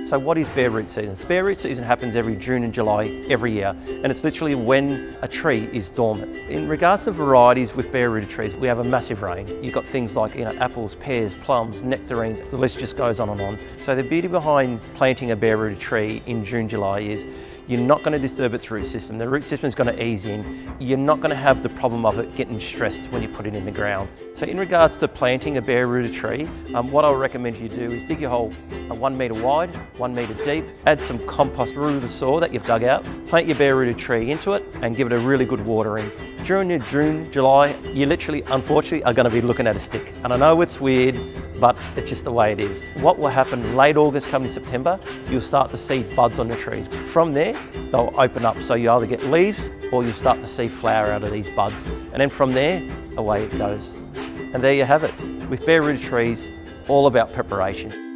So what is bare root season? Bare root season happens every June and July every year, and it's literally when a tree is dormant. In regards to varieties with bare rooted trees, we have a massive range. You've got things like apples, pears, plums, nectarines, the list just goes on and on. So the beauty behind planting a bare rooted tree in June, July is you're not going to disturb its root system. The root system is going to ease in. You're not going to have the problem of it getting stressed when you put it in the ground. So in regards to planting a bare rooted tree, what I would recommend you do is dig your hole 1 metre wide, 1 metre deep, add some compost through the soil that you've dug out, plant your bare rooted tree into it and give it a really good watering. During your June, July, you literally, unfortunately, are going to be looking at a stick. And I know it's weird, but it's just the way it is. What will happen late August, coming September, you'll start to see buds on the trees. From there, they'll open up, so you either get leaves or you'll start to see flower out of these buds. And then from there, away it goes. And there you have it. With bare rooted trees, all about preparation.